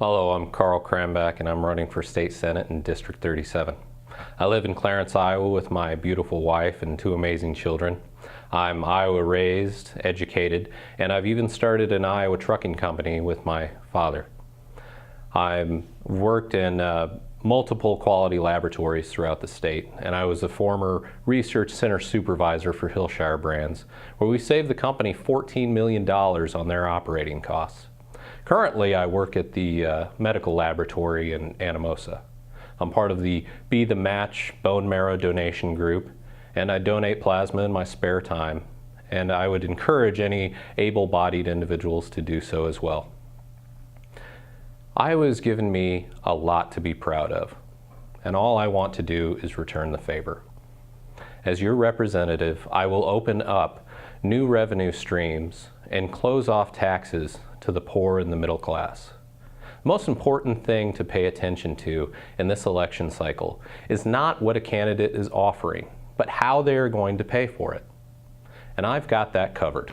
Hello, I'm Carl Krambach and I'm running for State Senate in District 37. I live in Clarence, Iowa with my beautiful wife and two amazing children. I'm Iowa raised, educated, and I've even started an Iowa trucking company with my father. I've worked in multiple quality laboratories throughout the state, and I was a former research center supervisor for Hillshire Brands, where we saved the company $14 million on their operating costs. Currently, I work at the medical laboratory in Anamosa. I'm part of the Be the Match bone marrow donation group, and I donate plasma in my spare time, and I would encourage any able-bodied individuals to do so as well. Iowa has given me a lot to be proud of, and all I want to do is return the favor. As your representative, I will open up new revenue streams and close off taxes to the poor and the middle class. The most important thing to pay attention to in this election cycle is not what a candidate is offering, but how they are going to pay for it. And I've got that covered.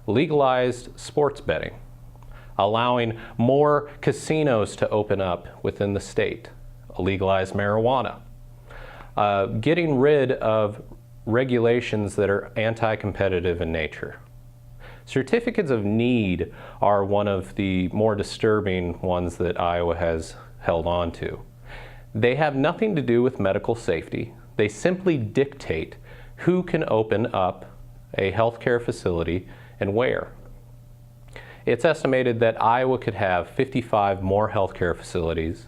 Legalized sports betting, allowing more casinos to open up within the state, legalized marijuana, getting rid of regulations that are anti-competitive in nature. Certificates of need are one of the more disturbing ones that Iowa has held on to. They have nothing to do with medical safety. They simply dictate who can open up a healthcare facility and where. It's estimated that Iowa could have 55 more healthcare facilities,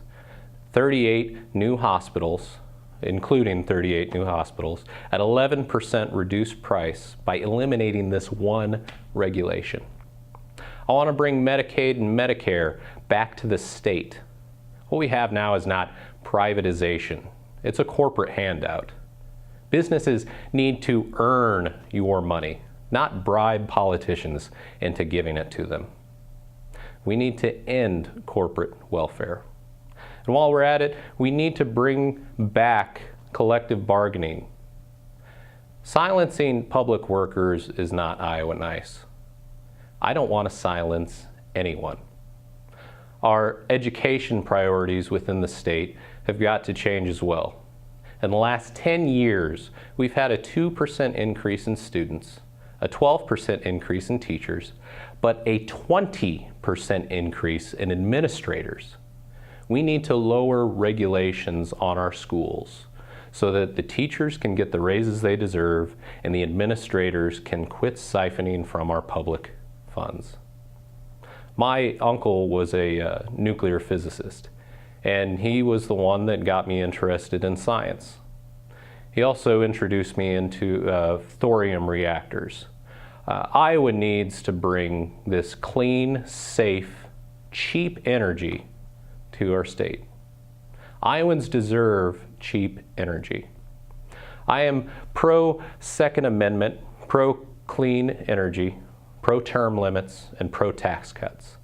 38 new hospitals, including 38 new hospitals, at 11% reduced price by eliminating this one regulation. I want to bring Medicaid and Medicare back to the state. What we have now is not privatization. It's a corporate handout. Businesses need to earn your money, not bribe politicians into giving it to them. We need to end corporate welfare. And while we're at it, we need to bring back collective bargaining. Silencing public workers is not Iowa nice. I don't want to silence anyone. Our education priorities within the state have got to change as well. In the last 10 years, we've had a 2% increase in students, a 12% increase in teachers, but a 20% increase in administrators. We need to lower regulations on our schools so that the teachers can get the raises they deserve and the administrators can quit siphoning from our public funds. My uncle was a nuclear physicist, and he was the one that got me interested in science. He also introduced me into thorium reactors. Iowa needs to bring this clean, safe, cheap energy to our state. Iowans deserve cheap energy. I am pro-Second Amendment, pro-clean energy, pro-term limits, and pro-tax cuts.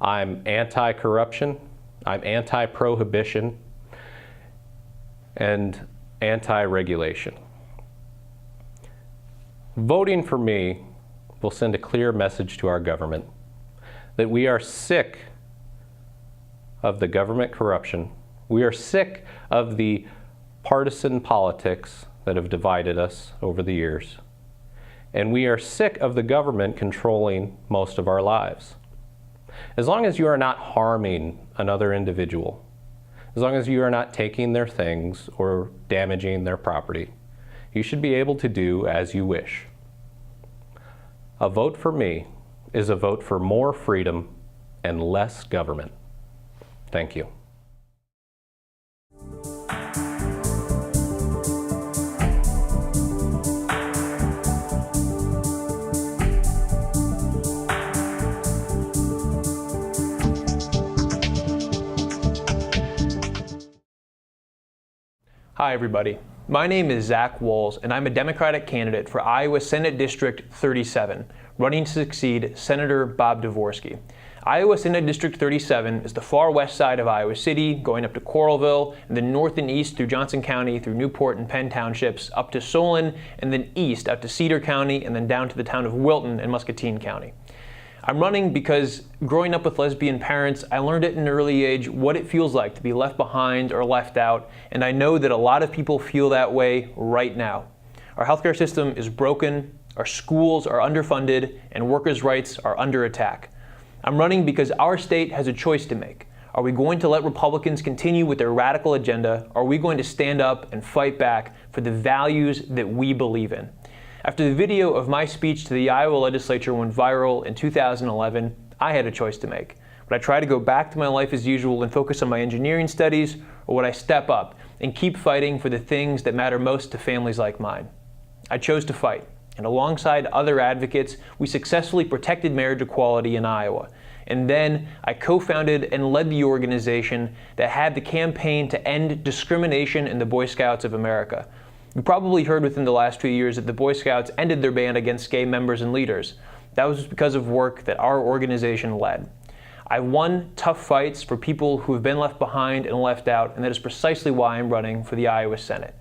I'm anti-corruption, I'm anti-prohibition, and anti-regulation. Voting for me will send a clear message to our government that we are sick of the government corruption. We are sick of the partisan politics that have divided us over the years. And we are sick of the government controlling most of our lives. As long as you are not harming another individual, as long as you are not taking their things or damaging their property, you should be able to do as you wish. A vote for me is a vote for more freedom and less government. Thank you. Hi everybody, my name is Zach Walls and I'm a Democratic candidate for Iowa Senate District 37, running to succeed Senator Bob Dvorsky. Iowa Senate District 37 is the far west side of Iowa City, going up to Coralville, and then north and east through Johnson County, through Newport and Penn Townships, up to Solon, and then east out to Cedar County, and then down to the town of Wilton in Muscatine County. I'm running because growing up with lesbian parents, I learned at an early age what it feels like to be left behind or left out, and I know that a lot of people feel that way right now. Our healthcare system is broken, our schools are underfunded, and workers' rights are under attack. I'm running because our state has a choice to make. Are we going to let Republicans continue with their radical agenda, or are we going to stand up and fight back for the values that we believe in? After the video of my speech to the Iowa legislature went viral in 2011, I had a choice to make. Would I try to go back to my life as usual and focus on my engineering studies, or would I step up and keep fighting for the things that matter most to families like mine? I chose to fight, and alongside other advocates, we successfully protected marriage equality in Iowa. And then I co-founded and led the organization that had the campaign to end discrimination in the Boy Scouts of America. You probably heard within the last 2 years that the Boy Scouts ended their ban against gay members and leaders. That was because of work that our organization led. I won tough fights for people who have been left behind and left out, and that is precisely why I'm running for the Iowa Senate.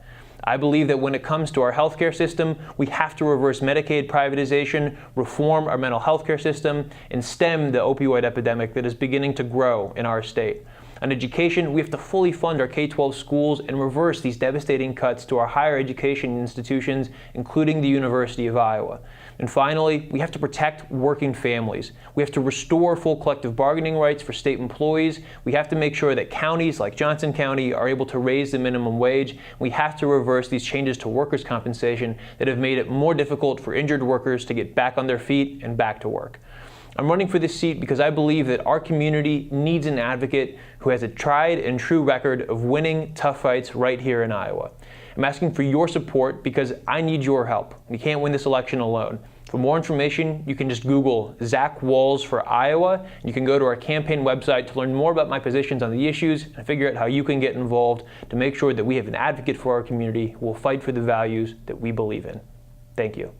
I believe that when it comes to our healthcare system, we have to reverse Medicaid privatization, reform our mental health care system, and stem the opioid epidemic that is beginning to grow in our state. On education, we have to fully fund our K-12 schools and reverse these devastating cuts to our higher education institutions, including the University of Iowa. And finally, we have to protect working families. We have to restore full collective bargaining rights for state employees. We have to make sure that counties like Johnson County are able to raise the minimum wage. We have to reverse these changes to workers' compensation that have made it more difficult for injured workers to get back on their feet and back to work. I'm running for this seat because I believe that our community needs an advocate who has a tried and true record of winning tough fights right here in Iowa. I'm asking for your support because I need your help. We can't win this election alone. For more information, you can just Google Zach Walz for Iowa. You can go to our campaign website to learn more about my positions on the issues and figure out how you can get involved to make sure that we have an advocate for our community who will fight for the values that we believe in. Thank you.